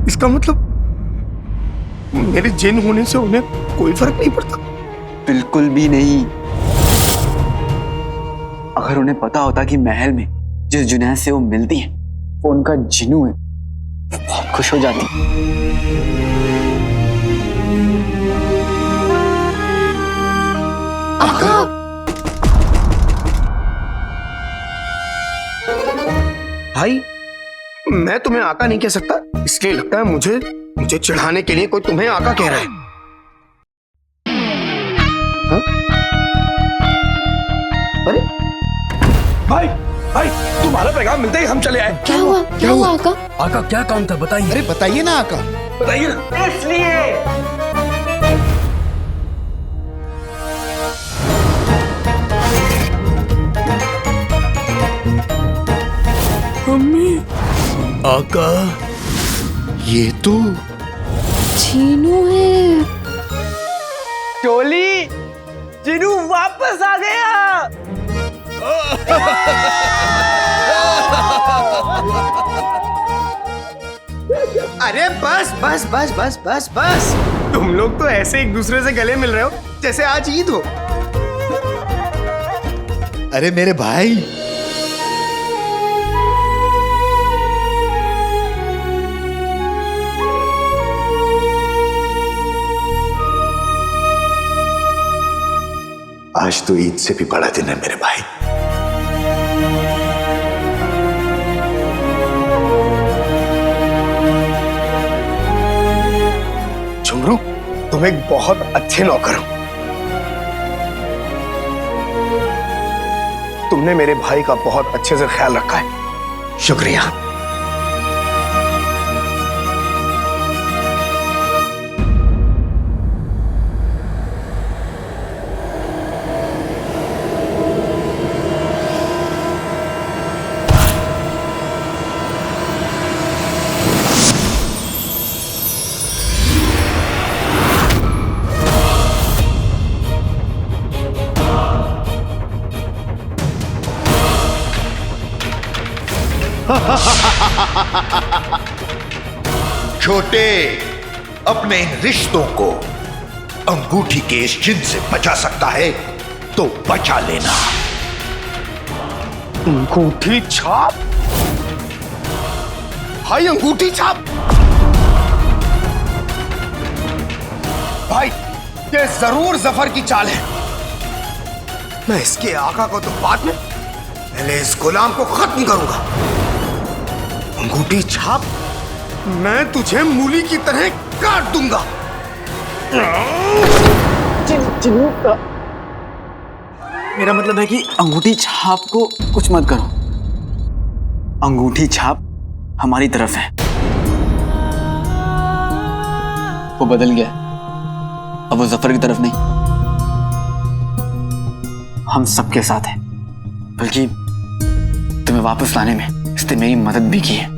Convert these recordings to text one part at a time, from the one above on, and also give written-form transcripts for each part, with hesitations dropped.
इसका मतलब मेरे जिन होने से उन्हें कोई फर्क नहीं पड़ता? बिल्कुल भी नहीं। अगर उन्हें पता होता कि महल में जिस जुनैद से वो मिलती है वो उनका जिन्नू है, वो बहुत खुश हो जाती। आका! भाई, मैं तुम्हें आका नहीं कह सकता, इसलिए लगता है मुझे चिढ़ाने के लिए कोई तुम्हें आका कह रहा है। हाँ? अरे भाई, तुम्हारा पैगाम मिलते ही हम चले आए। क्या हुआ आका? आका क्या काम था बताइए। अरे बताइए ना आका। बताइए ना। इसलिए मम्मी। आका ये तो चीनू है। चोली, जिन्नू वापस आ गया। अरे बस बस बस बस बस बस, तुम लोग तो ऐसे एक दूसरे से गले मिल रहे हो जैसे आज ईद हो। अरे मेरे भाई, आज तो ईद से भी बड़ा दिन है मेरे भाई। झुमरू, तुम एक बहुत अच्छे नौकर हो। तुमने मेरे भाई का बहुत अच्छे से ख्याल रखा है, शुक्रिया। छोटे, अपने इन रिश्तों को अंगूठी के इस चिन्ह से बचा सकता है तो बचा लेना। अंगूठी छाप? भाई अंगूठी छाप? भाई ये जरूर जफर की चाल है। मैं इसके आका को तो बाद में, पहले इस गुलाम को खत्म करूंगा। अंगूठी छाप? मैं तुझे मूली की तरह काट दूंगा। मेरा मतलब है कि अंगूठी छाप को कुछ मत करो। अंगूठी छाप हमारी तरफ है। वो बदल गया, अब वो जफर की तरफ नहीं, हम सबके साथ हैं। बल्कि तुम्हें वापस लाने में इसने मेरी मदद भी की है।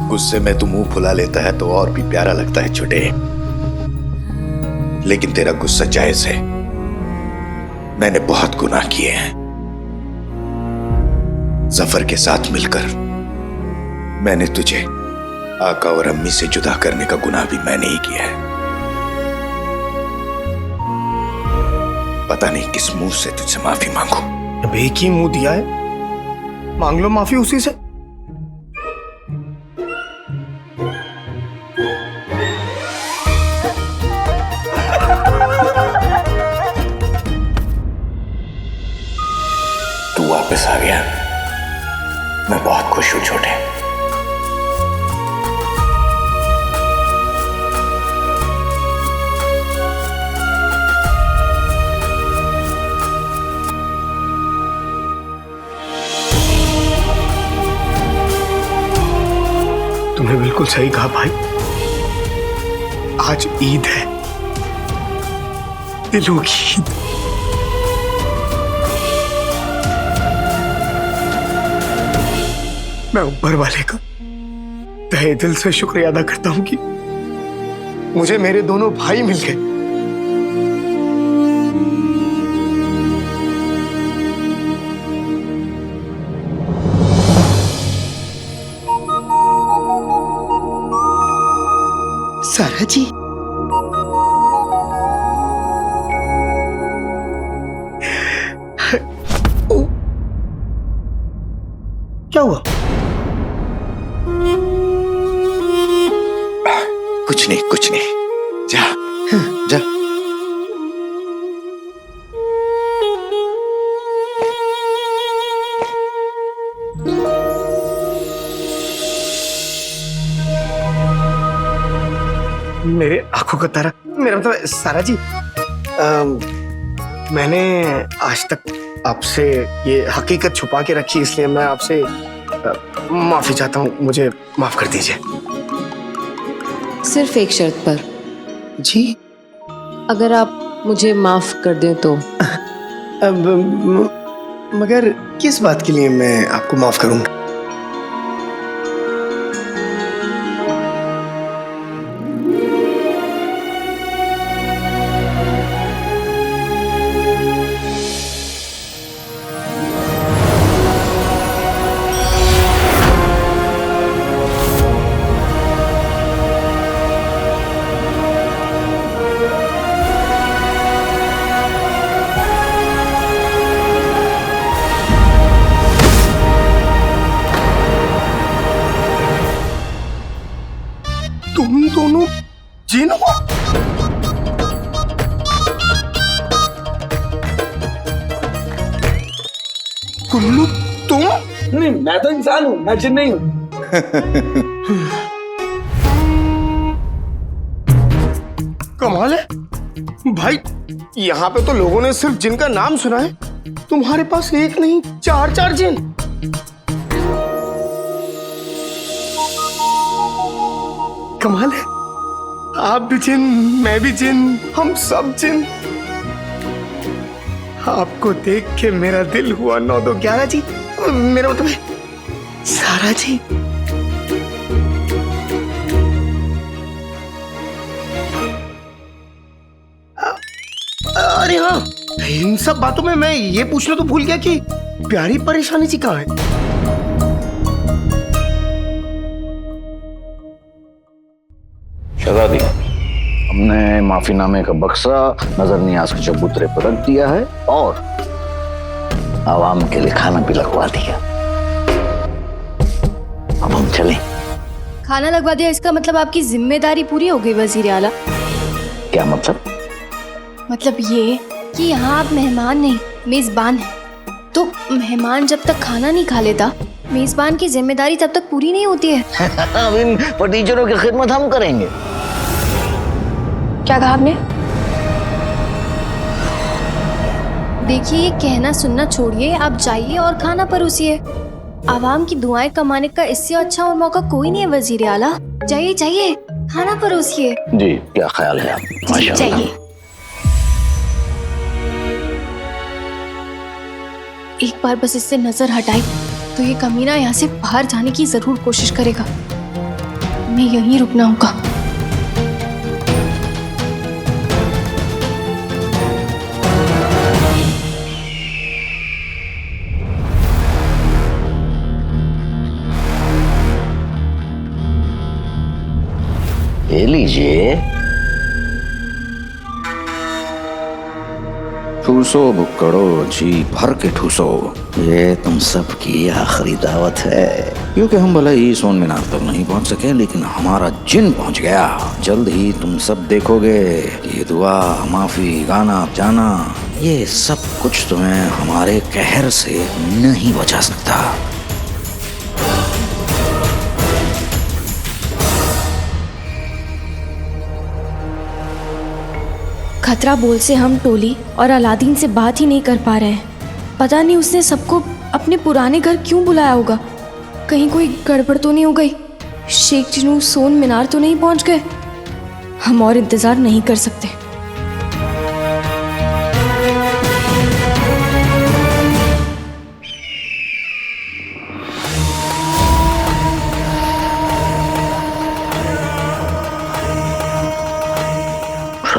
गुस्से में तू मुंह फुला लेता है तो और भी प्यारा लगता है छोटे, लेकिन तेरा गुस्सा जायज है। मैंने बहुत गुनाह किए हैं। जफर के साथ मिलकर मैंने तुझे आका और अम्मी से जुदा करने का गुनाह भी मैंने ही किया है। पता नहीं किस मुंह से तुझसे माफी मांगू। अब एक ही मुंह दिया है, मांग लो माफी उसी से। तू वापस आ गया, मैं बहुत खुश हूं छोटे। तुमने बिल्कुल सही कहा भाई, आज ईद है, दिलों की ईद। मैं ऊपर वाले का तहे दिल से शुक्रिया अदा करता हूं कि मुझे मेरे दोनों भाई मिल गए। सारा जी, क्या हुआ? कुछ नहीं, कुछ नहीं। जा जा। मेरे आंखों का तारा, मेरा मतलब सारा जी, मैंने आज तक आपसे ये हकीकत छुपा के रखी, इसलिए मैं आपसे माफी चाहता हूँ, मुझे माफ कर दीजिए। सिर्फ एक शर्त पर। जी? अगर आप मुझे माफ कर दें तो। अब मगर किस बात के लिए मैं आपको माफ करूंगा? तुम दोनों जिन हो? कुल्लू तुम? नहीं, मैं तो इंसान हूँ, मैं जिन नहीं हूँ। कमाल है भाई, यहाँ पे तो लोगों ने सिर्फ जिन का नाम सुना है, तुम्हारे पास एक नहीं चार चार जिन। कमाल है, आप भी जिन, मैं भी जिन, हम सब जिन। आपको देख के मेरा दिल हुआ 9-2-11 जी, मेरा मतलब है सारा जी। अरे हाँ, इन सब बातों में मैं ये पूछना तो भूल गया कि प्यारी परेशानी जी कहाँ है? शहजादी, हमने माफीनामे का बक्सा नजर नियाज के चबूतरे पर रख दिया है और आवाम के लिए खाना भी लगवा दिया। अब हम चलें। खाना लगवा दिया, इसका मतलब आपकी जिम्मेदारी पूरी हो गई वजीर आला। क्या मतलब? मतलब ये कि यहाँ आप मेहमान नहीं मेजबान हैं, तो मेहमान जब तक खाना नहीं खा लेता, मेजबान की जिम्मेदारी तब तक पूरी नहीं होती है। अब इन फटीचरों की खिदमत हम करेंगे। क्या कहा आपने? देखिए, ये कहना सुनना छोड़िए, आप जाइए और खाना परोसिए। आवाम की दुआएं कमाने का इससे अच्छा और मौका कोई नहीं है वजीर आला। जाइए जाइए, खाना परोसिए। जी, क्या ख्याल है आप? माशाअल्लाह। जाइए। एक बार बस इससे नजर हटाई तो ये कमीना यहाँ से बाहर जाने की जरूर कोशिश करेगा। मैं यहीं रुकना होगा। ले लीजिए। ठूसो बुक्कड़ो, जी भर के ठूसो। ये तुम सबकी आखिरी दावत है, क्योंकि हम भले ही सोन मीनार तक नहीं पहुंच सके, लेकिन हमारा जिन पहुंच गया। जल्द ही तुम सब देखोगे ये दुआ, माफी, गाना, जाना, ये सब कुछ तुम्हें हमारे कहर से नहीं बचा सकता। खतरा बोल से हम टोली और अलादीन से बात ही नहीं कर पा रहे हैं। पता नहीं उसने सबको अपने पुराने घर क्यों बुलाया होगा। कहीं कोई गड़बड़ तो नहीं हो गई? शेख जिनू सोन मीनार तो नहीं पहुंच गए? हम और इंतजार नहीं कर सकते।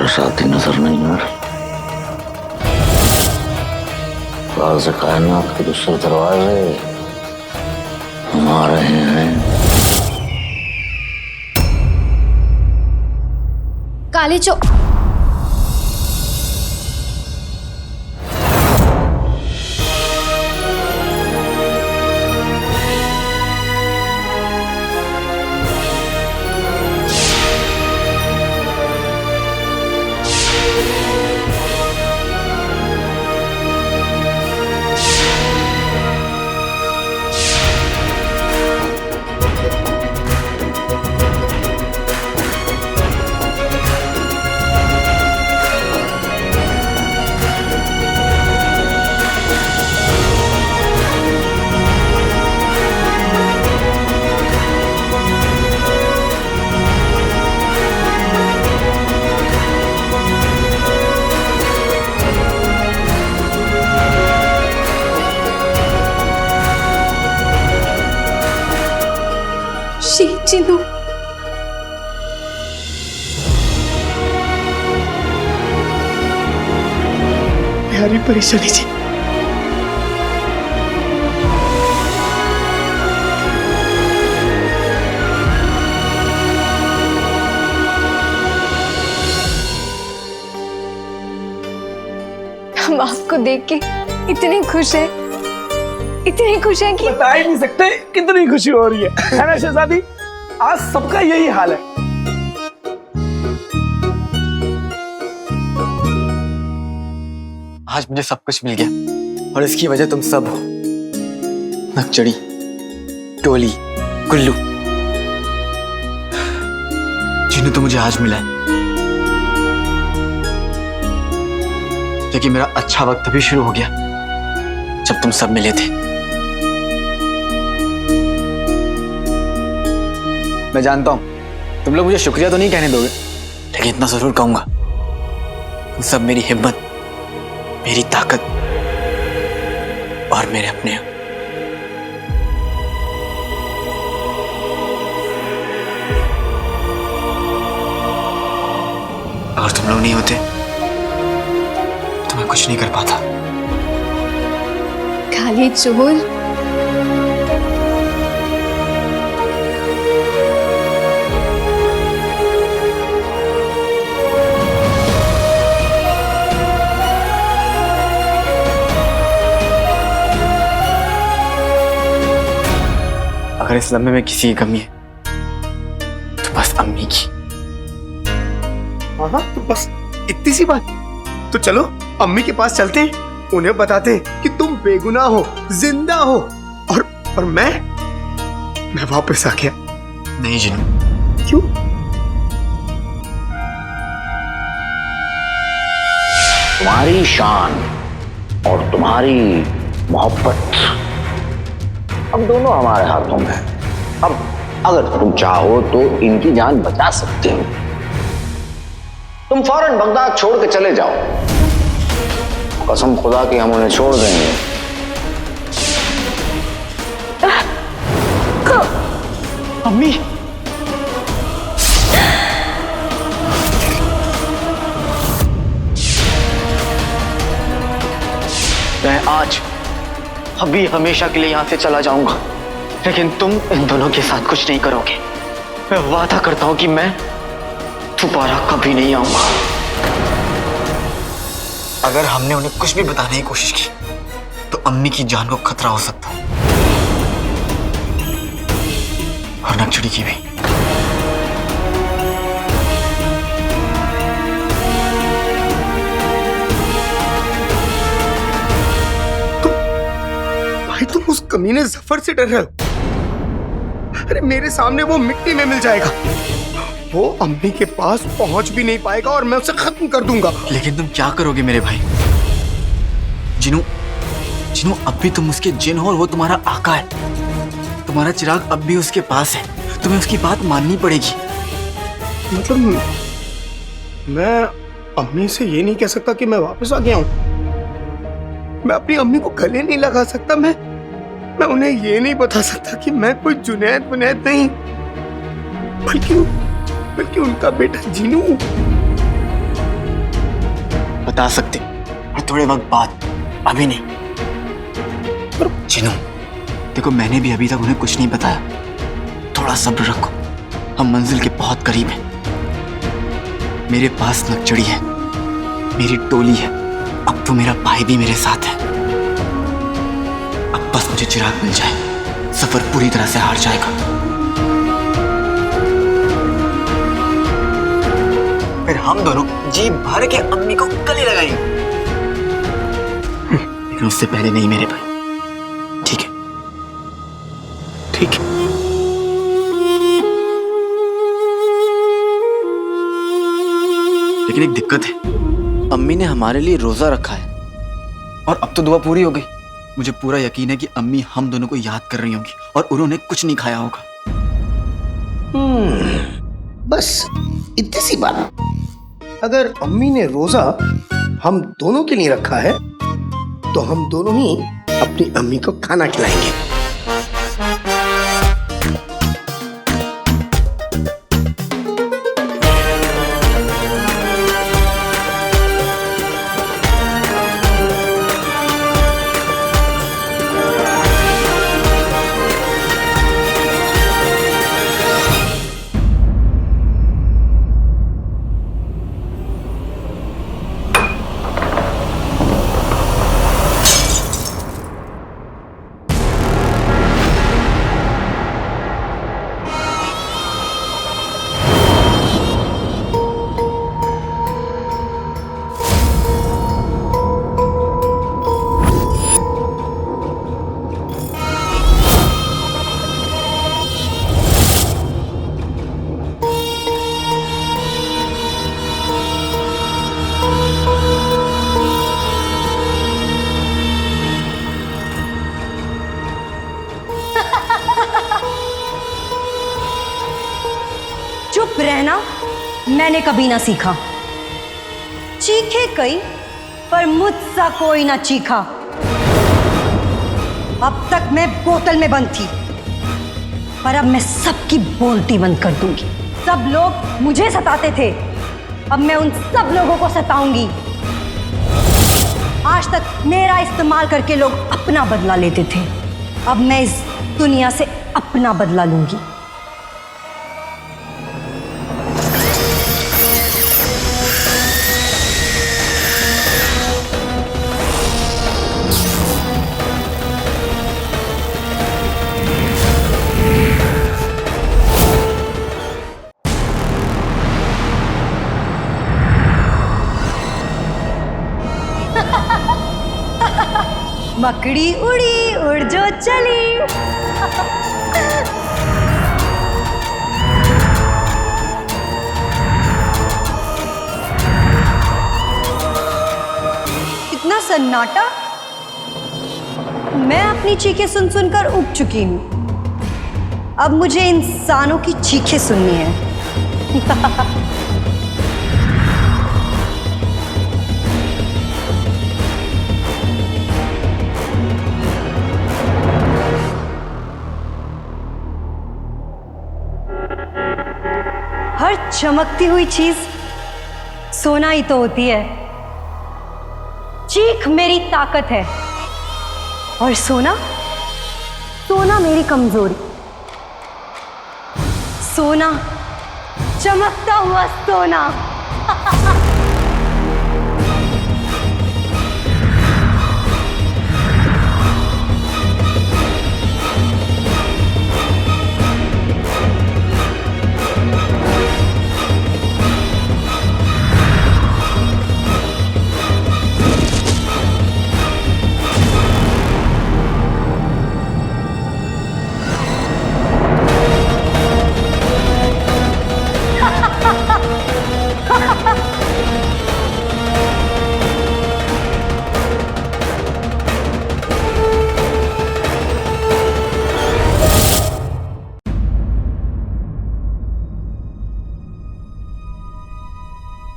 साथी नजर नहीं आ रहा। राज़ कायनात के दूसरे दरवाजे हम आ रहे हैं। काले चो चिन्नू। प्यारी परेशानी जी। हम आपको देख के इतने खुश हैं कि बता ही नहीं सकते कितनी खुशी हो रही है ना शहजादी? आज सबका यही हाल है। आज मुझे सब कुछ मिल गया और इसकी वजह तुम सब हो। नकचड़ी, टोली, गुल्लू। जिन्हें तो मुझे आज मिला है, लेकिन मेरा अच्छा वक्त भी शुरू हो गया जब तुम सब मिले थे। मैं जानता हूं तुम लोग मुझे शुक्रिया तो नहीं कहने दोगे, लेकिन इतना जरूर कहूंगा, तुम सब मेरी हिम्मत, मेरी ताकत और मेरे अपने हो। अगर तुम लोग नहीं होते तो मैं कुछ नहीं कर पाता। काले चोर। अगर इस लम्हे में किसी की कमी है तो बस अम्मी की। हाँ तो बस इतनी सी बात। तो चलो अम्मी के पास चलते हैं, उन्हें बताते हैं कि तुम बेगुनाह हो, जिंदा हो, और मैं वापस आ गया। नहीं जिन्नू। क्यों? तुम्हारी शान और तुम्हारी मोहब्बत अब दोनों हमारे हाथों में है। अब अगर तुम चाहो तो इनकी जान बचा सकते हो। तुम फौरन बगदाद छोड़ के चले जाओ। कसम खुदा की हम उन्हें छोड़ देंगे। अम्मी। मैं आज अभी हमेशा के लिए यहां से चला जाऊंगा, लेकिन तुम इन दोनों के साथ कुछ नहीं करोगे। मैं वादा करता हूं कि मैं दोबारा कभी नहीं आऊंगा। अगर हमने उन्हें कुछ भी बताने की कोशिश की तो अम्मी की जान को खतरा हो सकता है, और नकचड़ी की भी। भाई तुम उस कमीने जफर से डर रहे हो? अरे मेरे सामने वो मिट्टी में मिल जाएगा, वो अम्मी के पास पहुंच भी नहीं पाएगा और मैं उसे खत्म कर दूंगा। लेकिन तुम क्या करोगे मेरे भाई? जिन्नू, अब भी तुम उसके जिन हो और वो तुम्हारा आका है। तुम्हारा चिराग अब भी उसके पास है, तुम्हें उसकी बात माननी पड़ेगी। मतलब मैं अम्मी से ये नहीं कह सकता कि मैं वापस आ गया हूं। मैं अपनी अम्मी को गले नहीं लगा सकता। मैं उन्हें ये नहीं बता सकता कि मैं कोई जुनैद नहीं, बल्कि उनका बेटा जिन्नू। बता सकते, और थोड़े वक्त बाद, अभी नहीं। पर जिन्नू, देखो मैंने भी अभी तक उन्हें कुछ नहीं बताया। थोड़ा सब्र रखो, हम मंजिल के बहुत करीब हैं। मेरे पास नकचड़ी है, मेरी टोली है, अब तो मेरा भाई भी मेरे साथ है। अब बस मुझे चिराग मिल जाए, सफर पूरी तरह से हार जाएगा। फिर हम दोनों जी भर के अम्मी को गले लगाएंगे। लेकिन उससे पहले नहीं मेरे भाई, ठीक है? ठीक है। लेकिन एक दिक्कत है, अम्मी ने हमारे लिए रोजा रखा है और अब तो दुआ पूरी हो गई। मुझे पूरा यकीन है कि अम्मी हम दोनों को याद कर रही होंगी और उन्होंने कुछ नहीं खाया होगा। बस इतनी सी बात। अगर अम्मी ने रोजा हम दोनों के लिए रखा है तो हम दोनों ही अपनी अम्मी को खाना खिलाएंगे। चुप रहना मैंने कभी ना सीखा। चीखे कई पर मुझसा कोई ना चीखा। अब तक मैं बोतल में बंद थी, पर अब मैं सबकी बोलती बंद कर दूंगी। सब लोग मुझे सताते थे, अब मैं उन सब लोगों को सताऊंगी। आज तक मेरा इस्तेमाल करके लोग अपना बदला लेते थे, अब मैं इस दुनिया से अपना बदला लूंगी। मकड़ी उड़ी उड़ जो चली। इतना सन्नाटा। मैं अपनी चीखें सुन सुनकर उब चुकी हूं, अब मुझे इंसानों की चीखें सुननी है। हर चमकती हुई चीज सोना ही तो होती है। चीख मेरी ताकत है और सोना सोना मेरी कमजोरी। सोना, चमकता हुआ सोना।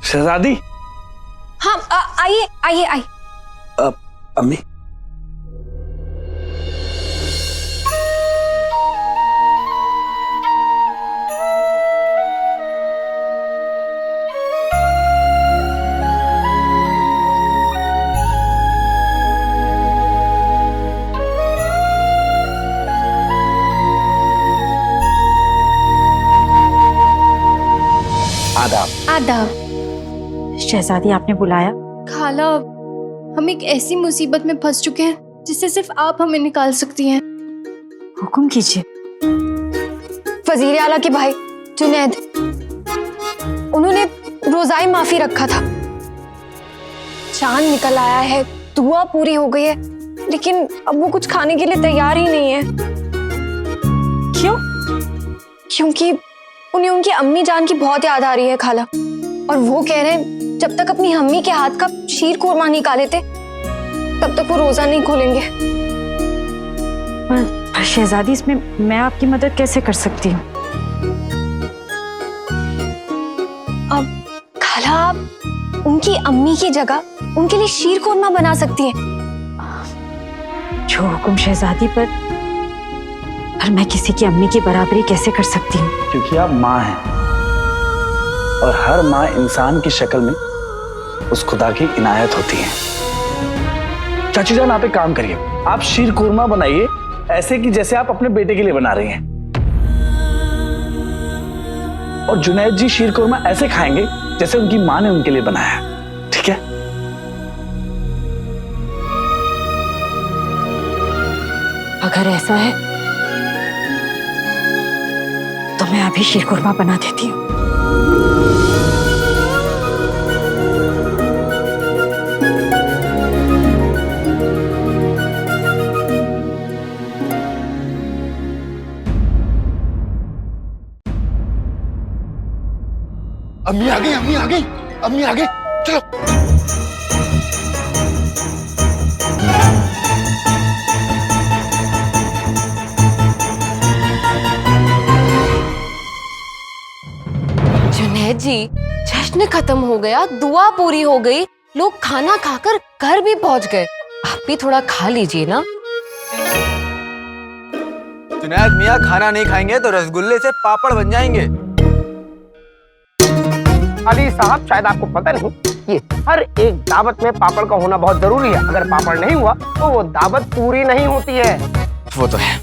शहजादी। हाँ, आइए आइए आइए। अम्मी, आदाब। आदाब। शहजादी आपने बुलाया? खाला, हम एक ऐसी मुसीबत में फंस चुके हैं जिससे सिर्फ आप हमें निकाल सकती हैं। हुक्म कीजिए। वजीर आला के भाई जुनैद, उन्होंने रोजाई माफी रखा था। चांद निकल आया है, दुआ पूरी हो गई है, लेकिन अब वो कुछ खाने के लिए तैयार ही नहीं है। क्यों? क्योंकि उन्हें उनकी अम्मी जान की बहुत याद आ रही है खाला, और वो कह रहे हैं जब तक अपनी अम्मी के हाथ का शीर कोरमा नहीं खा लेते तब तक वो रोजा नहीं खोलेंगे। पर शहजादी, इसमें मैं आपकी मदद कैसे कर सकती हूँ? अब खाला, आप उनकी अम्मी की जगह उनके लिए शीर कोरमा बना सकती हैं। जो हुक्म शहजादी, पर मैं किसी की अम्मी की बराबरी कैसे कर सकती हूँ? क्योंकि आप माँ हैं और हर माँ इंसान की शक्ल में उस खुदा की इनायत होती है। चाची जान, आप एक काम करिए, आप शीर कोरमा बनाइए ऐसे कि जैसे आप अपने बेटे के लिए बना रही हैं, और जुनैद जी शीर कोरमा ऐसे खाएंगे जैसे उनकी माँ ने उनके लिए बनाया। ठीक है? अगर ऐसा है तो मैं अभी शीर कोरमा बना देती हूँ। अम्मी आ गई, अम्मी आ गई, अम्मी आ गई, चलो। जुनैद जी, जश्न खत्म हो गया, दुआ पूरी हो गई, लोग खाना खाकर घर भी पहुंच गए। आप भी थोड़ा खा लीजिए ना। जुनैद मियाँ, खाना नहीं खाएंगे तो रसगुल्ले से पापड़ बन जाएंगे। अली साहब, शायद आपको पता नहीं कि हर एक दावत में पापड़ का होना बहुत जरूरी है। अगर पापड़ नहीं हुआ तो वो दावत पूरी नहीं होती है। वो तो है।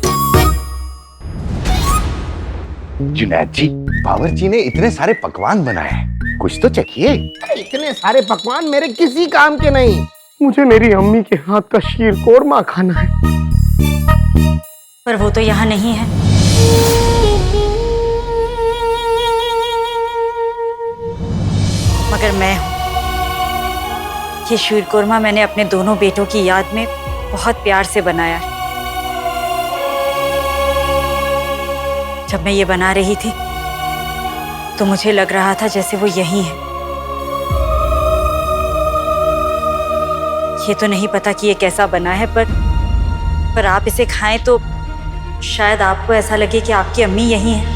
जुनैद जी, बावर्ची ने इतने सारे पकवान बनाए हैं, कुछ तो चखिए। इतने सारे पकवान मेरे किसी काम के नहीं, मुझे मेरी अम्मी के हाथ का शीर कोरमा खाना है। पर वो तो यहाँ नहीं है। मगर मैं हूँ। ये शीर कोरमा मैंने अपने दोनों बेटों की याद में बहुत प्यार से बनाया। जब मैं ये बना रही थी तो मुझे लग रहा था जैसे वो यहीं है। ये तो नहीं पता कि ये कैसा बना है, पर आप इसे खाएं तो शायद आपको ऐसा लगे कि आपकी अम्मी यहीं है।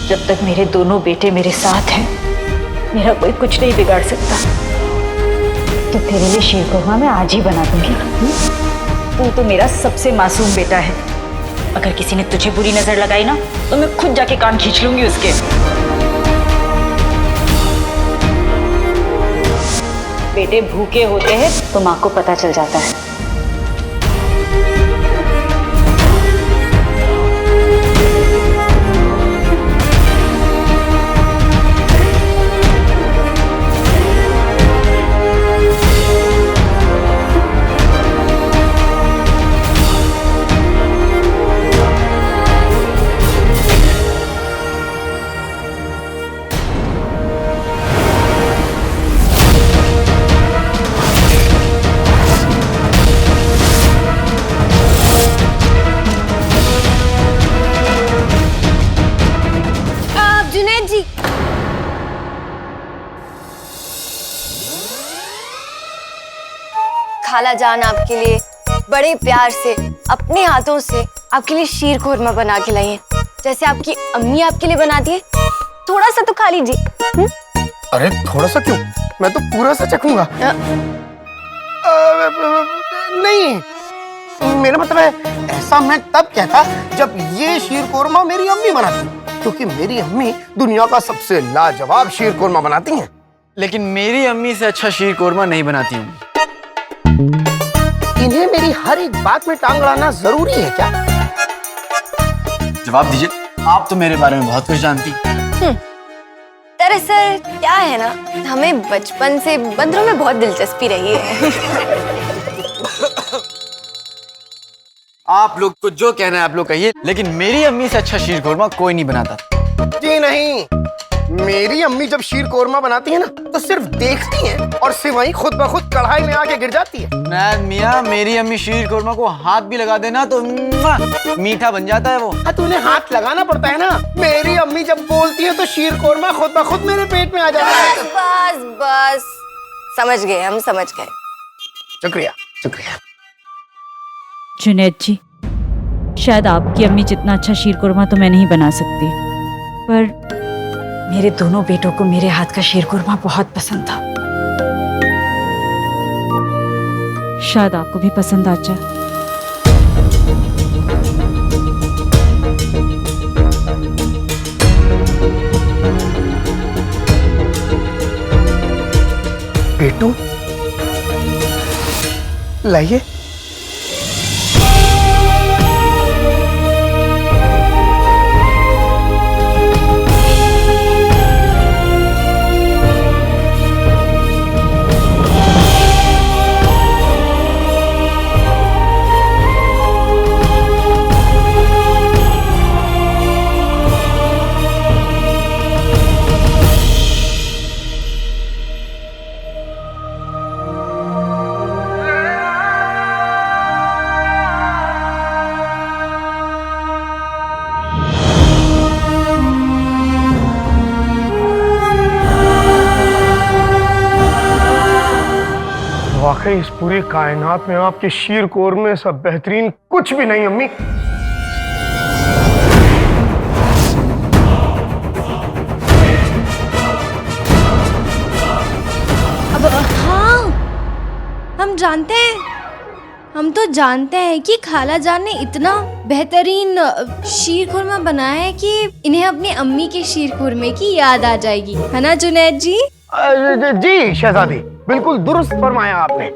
जब तक मेरे दोनों बेटे मेरे साथ हैं, मेरा कोई कुछ नहीं बिगाड़ सकता। तो तेरे लिए शीर कोरमा मैं आज ही बना दूंगी। तू तो मेरा सबसे मासूम बेटा है। अगर किसी ने तुझे बुरी नजर लगाई ना तो मैं खुद जाके कान खींच लूंगी उसके। बेटे भूखे होते हैं तो माँ को पता चल जाता है। खाला जान आपके लिए बड़े प्यार से अपने हाथों से आपके लिए शीर कोरमा बना के लाई है। जैसे आपकी अम्मी आपके लिए बनाती है थोड़ा सा तो खा लीजिए। अरे थोड़ा सा क्यों, मैं तो पूरा सा चखूंगा। नहीं, मेरा मतलब है ऐसा मैं तब कहता जब ये शीर कोरमा मेरी अम्मी बनाती, क्योंकि मेरी अम्मी दुनिया का सबसे लाजवाब शीर कोरमा बनाती हैं। लेकिन मेरी अम्मी से अच्छा शीर कोरमा नहीं बनाती हूँ। इन्हें मेरी हर एक बात में टांग अड़ाना जरूरी है क्या? जवाब दीजिए, आप तो मेरे बारे में बहुत कुछ जानती। दरअसल क्या है ना, हमें बचपन से बंदरों में बहुत दिलचस्पी रही है। आप लोग को जो कहना है आप लोग कहिए, लेकिन मेरी अम्मी से अच्छा शीर कोरमा कोई नहीं बनाता। जी नहीं, मेरी अम्मी जब शीर कोरमा बनाती है ना तो सिर्फ देखती है और सिवाई खुद ब खुद कढ़ाई में आके गिर जाती है। नायद मियाँ, मेरी अम्मी शीर कोरमा को हाथ भी लगा देना तो मीठा बन जाता है वो। हाँ, तो उन्हें हाथ लगाना पड़ता है ना। मेरी अम्मी जब बोलती है तो शीर कोरमा खुद ब खुद मेरे पेट में आ जाता है। बस बस समझ गए, हम समझ गए। शुक्रिया शुक्रिया। जुनैद जी, शायद आपकी अम्मी जितना अच्छा शीर कोरमा तो मैं नहीं बना सकती, पर मेरे दोनों बेटों को मेरे हाथ का शीर कोरमा बहुत पसंद था। शायद आपको भी पसंद आ जाए। बेटू, लाइए। वाकई इस पूरी कायनात में आपके शीर कोरमे से बेहतरीन कुछ भी नहीं अम्मी। अब हाँ, हम तो जानते हैं कि खाला जान ने इतना बेहतरीन शीर खुरमा बनाया है कि इन्हें अपनी अम्मी के शीर खुरमे की याद आ जाएगी, है ना जुनैद जी? जी शहजादी, बिल्कुल दुरुस्त फरमाया आपने।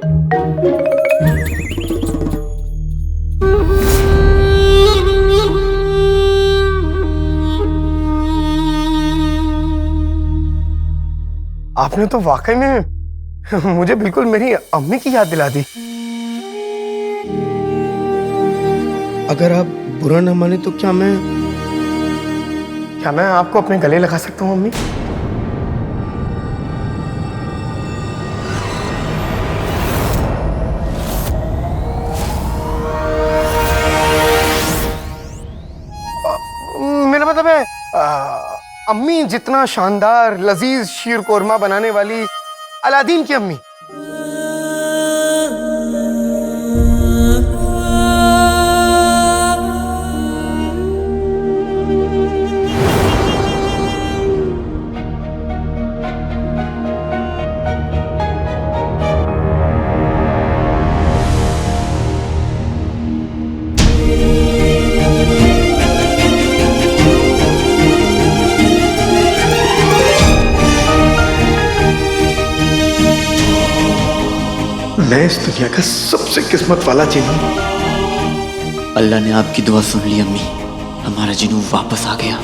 आपने तो वाकई में मुझे बिल्कुल मेरी अम्मी की याद दिला दी। अगर आप बुरा न माने तो क्या मैं आपको अपने गले लगा सकता हूँ अम्मी? मेरा मतलब है अम्मी जितना शानदार लजीज शीर कोरमा बनाने वाली अलादीन की अम्मी। मैं इस दुनिया का सबसे किस्मत वाला जिन्नू। अल्लाह ने आपकी दुआ सुन ली अम्मी, हमारा जिन्नू वापस आ गया।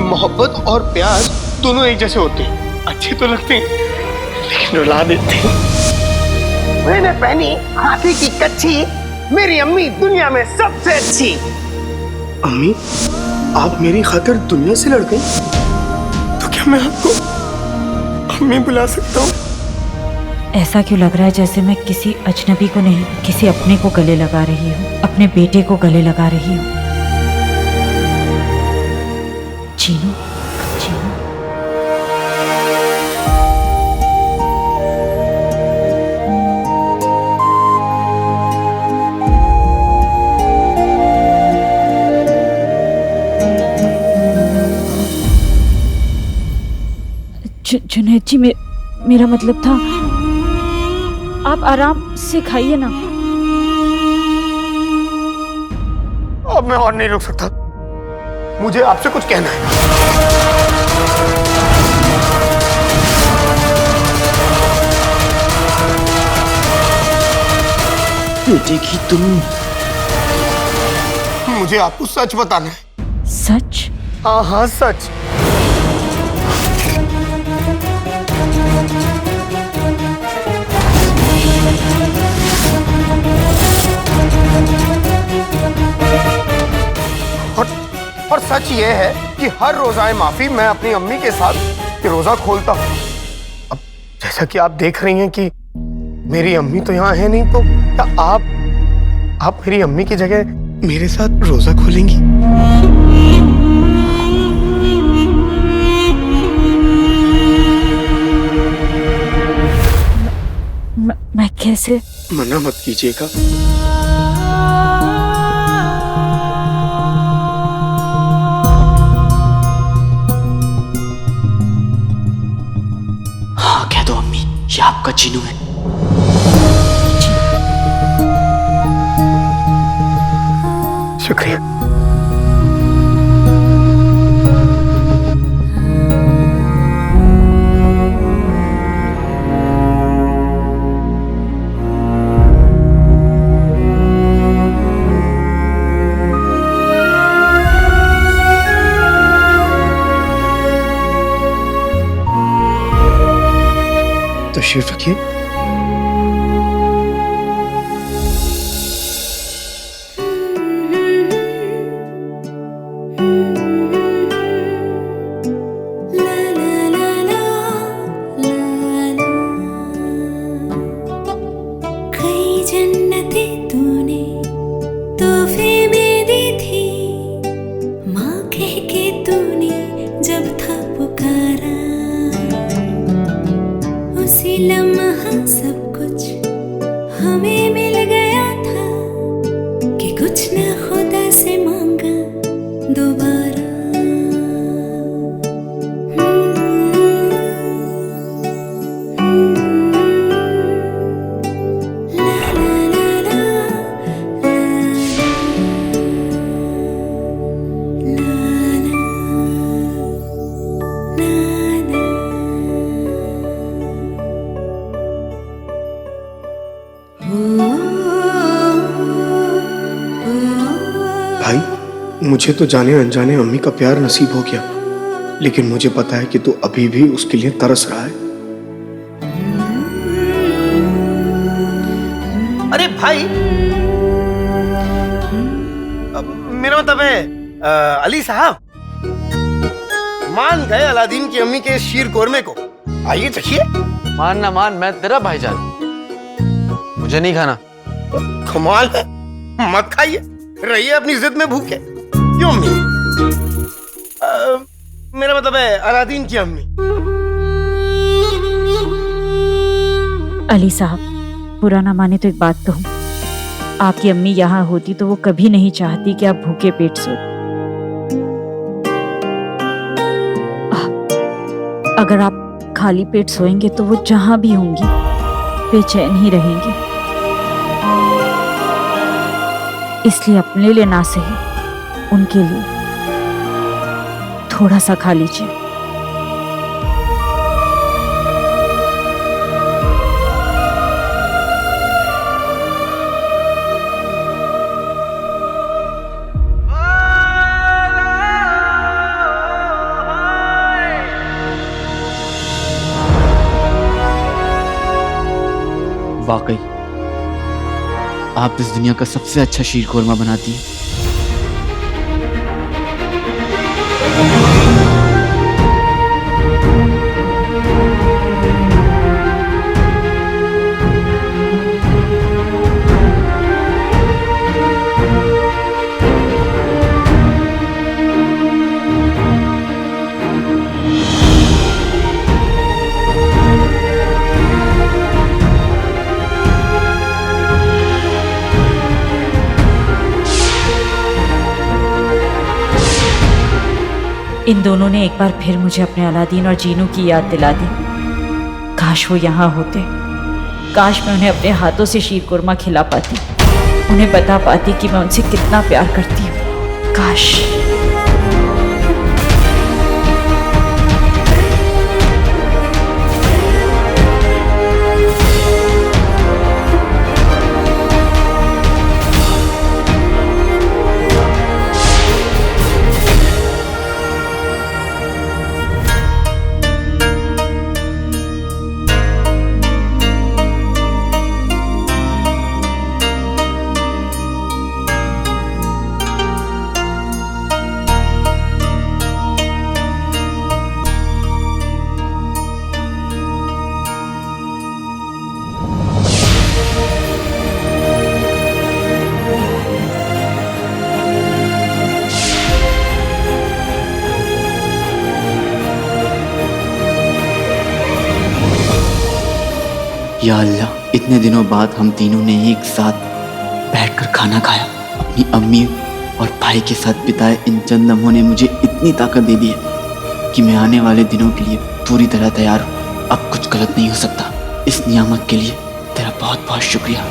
मोहब्बत और प्यार दोनों एक जैसे होते हैं, अच्छे तो लगते हैं लेकिन रुला देते हैं। मैंने पहनी हाथी की कच्ची, मेरी अम्मी दुनिया में सबसे अच्छी। अम्मी, आप मेरी खातिर दुनिया से लड़ गई, तो क्या मैं आपको अम्मी बुला सकता हूँ? ऐसा क्यों लग रहा है जैसे मैं किसी अजनबी को नहीं, किसी अपने को गले लगा रही हूँ, अपने बेटे को गले लगा रही हूँ। चीनू, चीनू। जुनैद जी, मेरा मतलब था, आप आराम से खाइए ना। अब मैं और नहीं रुक सकता, मुझे आपसे कुछ कहना है। बेटे की तुम, मुझे आपको सच बताना है। सच? हाँ हाँ सच। और सच ये है कि हर रोजाए माफी मैं अपनी अम्मी के साथ रोजा खोलता हूँ। अब जैसा कि आप देख रही हैं कि मेरी अम्मी तो यहाँ है नहीं, तो क्या आप मेरी अम्मी की जगह मेरे साथ रोजा खोलेंगी? मैं कैसे? मना मत कीजिएगा। हाँ कह दो अम्मी, ये आपका चीनू है। शुक्रिया। तशरीफ रखिए। मुझे तो जाने अनजाने अम्मी का प्यार नसीब हो गया, लेकिन मुझे पता है कि तू अभी भी उसके लिए तरस रहा है। अरे भाई, मेरा मतलब है अली साहब, मान गए अलादीन की अम्मी के शीर कोरमे को, आइए चखिए। मान ना मान, मैं तेरा भाईजान, मुझे नहीं खाना। कमाल है, मत खाइए, रहिए अपनी जिद में भूखे। क्यों अम्मी? मेरा मतलब है अलादीन की अम्मी। अली साहब, बुरा ना माने तो एक बात कहूं, आपकी अम्मी यहाँ होती तो वो कभी नहीं चाहती कि आप भूखे पेट सो। अगर आप खाली पेट सोएंगे तो वो जहां भी होंगी बेचैन ही रहेंगी। इसलिए अपने लिए ना सही, उनके लिए थोड़ा सा खा लीजिए। वाकई आप इस दुनिया का सबसे अच्छा शीर कोरमा बनाती हैं। इन दोनों ने एक बार फिर मुझे अपने अलादीन और जीनू की याद दिला दी। काश वो यहाँ होते, काश मैं उन्हें अपने हाथों से शीर कुरमा खिला पाती, उन्हें बता पाती कि मैं उनसे कितना प्यार करती हूँ। काश। या अल्लाह, इतने दिनों बाद हम तीनों ने एक साथ बैठकर खाना खाया। अपनी अम्मी और भाई के साथ बिताए इन चंद लम्हों ने मुझे इतनी ताकत दे दी है कि मैं आने वाले दिनों के लिए पूरी तरह तैयार हूँ। अब कुछ गलत नहीं हो सकता। इस नियामत के लिए तेरा बहुत बहुत शुक्रिया।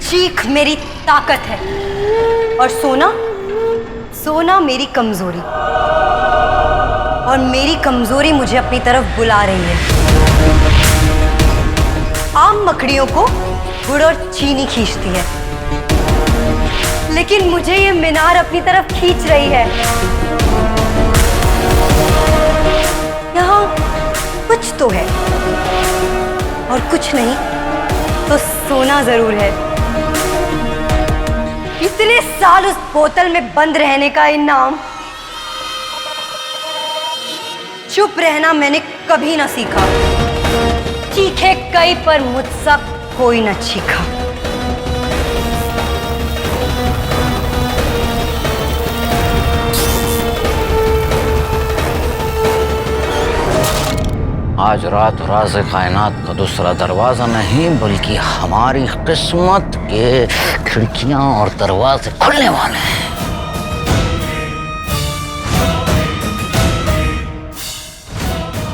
चीख मेरी ताकत है और सोना सोना मेरी कमजोरी, और मेरी कमजोरी मुझे अपनी तरफ बुला रही है। आम मकड़ियों को गुड़ और चीनी खींचती है, लेकिन मुझे ये मीनार अपनी तरफ खींच रही है। यहाँ कुछ तो है, और कुछ नहीं तो सोना जरूर है। इतने साल उस बोतल में बंद रहने का इनाम, चुप रहना मैंने कभी ना सीखा। चीखे कई पर मुझसे कोई न चीखा। आज रात राज़ कायनात का दूसरा दरवाजा नहीं बल्कि हमारी किस्मत के खिड़कियां और दरवाजे खुलने वाले हैं।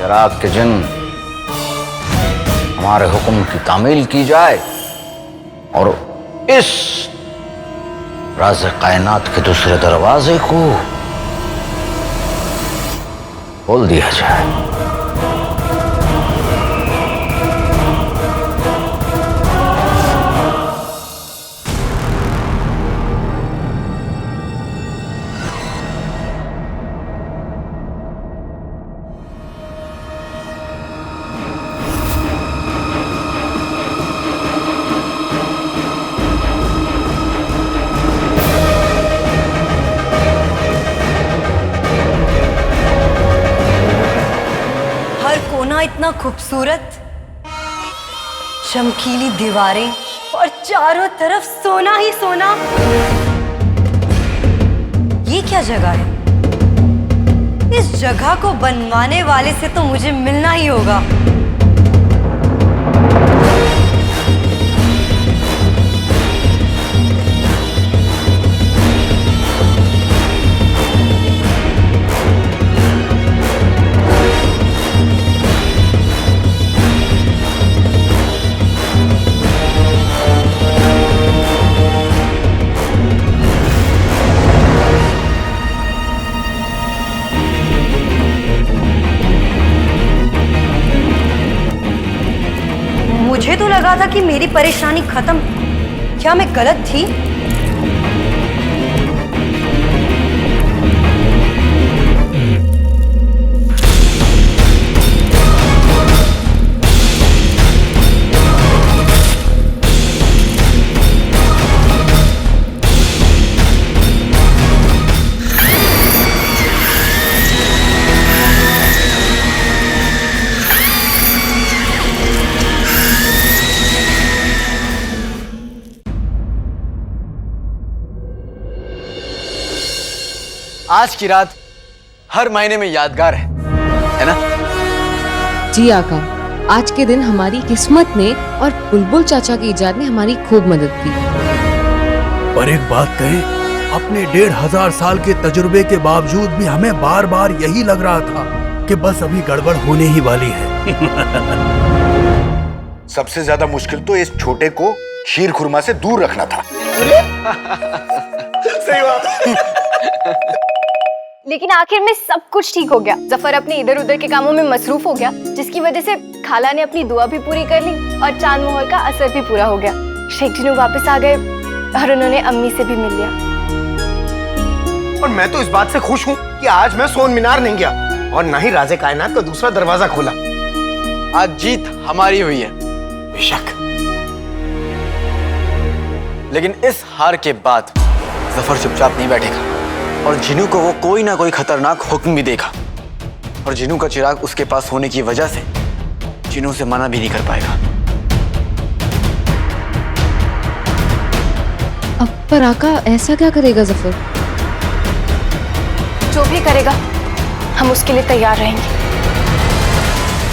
रात के जिन हमारे हुक्म की तामील की जाए और इस राज़ कायनात के दूसरे दरवाजे को खोल दिया जाए। इतना खूबसूरत, चमकीली दीवारें और चारों तरफ सोना ही सोना। ये क्या जगह है? इस जगह को बनवाने वाले से तो मुझे मिलना ही होगा। मुझे तो लगा था कि मेरी परेशानी खत्म। क्या मैं गलत थी? आज की रात हर महीने में यादगार है ना? जी आका, आज के दिन हमारी किस्मत ने और बुलबुल चाचा की इजाद ने हमारी खूब मदद की। पर एक बात कहे, अपने 1500 साल के तजुर्बे के बावजूद भी हमें बार बार यही लग रहा था कि बस अभी गड़बड़ होने ही वाली है। सबसे ज्यादा मुश्किल तो इस छोटे को शीर खुरमा से दूर रखना था। सही बात। लेकिन आखिर में सब कुछ ठीक हो गया। जफर अपने इधर उधर के कामों में मसरूफ हो गया, जिसकी वजह से खाला ने अपनी दुआ भी पूरी कर ली और चांद मोहर का असर भी पूरा हो गया। शेख जिनू वापस आ गए और उन्होंने अम्मी से भी मिल लिया। और मैं तो इस बात से खुश हूँ कि आज मैं सोन मीनार नहीं गया और ना ही राजे कायनात का दूसरा दरवाजा खोला। आज जीत हमारी हुई है बेशक, लेकिन इस हार के बाद जफर चुपचाप नहीं बैठेगा और जिनू को वो कोई ना कोई खतरनाक हुक्म भी देगा। और जिनू का चिराग उसके पास होने की वजह से जिनू से मना भी नहीं कर पाएगा। अब पर आका ऐसा क्या करेगा जफर? जो भी करेगा हम उसके लिए तैयार रहेंगे।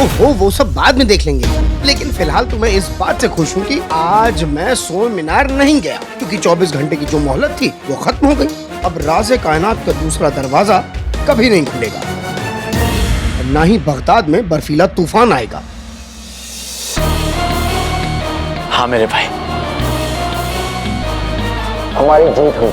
ओहो, वो सब बाद में देख लेंगे। लेकिन फिलहाल तो मैं इस बात से खुश हूँ कि आज मैं सोन मीनार नहीं गया, क्योंकि 24 घंटे की जो मोहलत थी वो खत्म हो गई। अब राज़े कायनात का दूसरा दरवाजा कभी नहीं खुलेगा, ना ही बगदाद में बर्फीला तूफान आएगा। हाँ मेरे भाई, हमारी जीत हुई।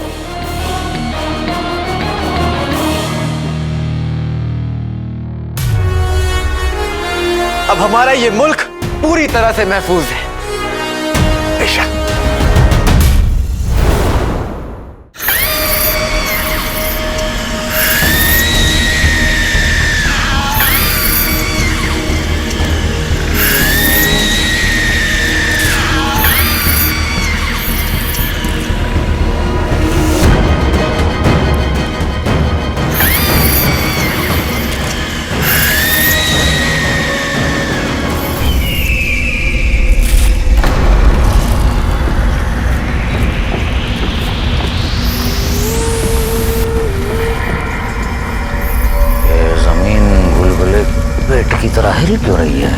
अब हमारा ये मुल्क पूरी तरह से महफूज है। बेशक। पेट की तरह हिल क्यों रही है?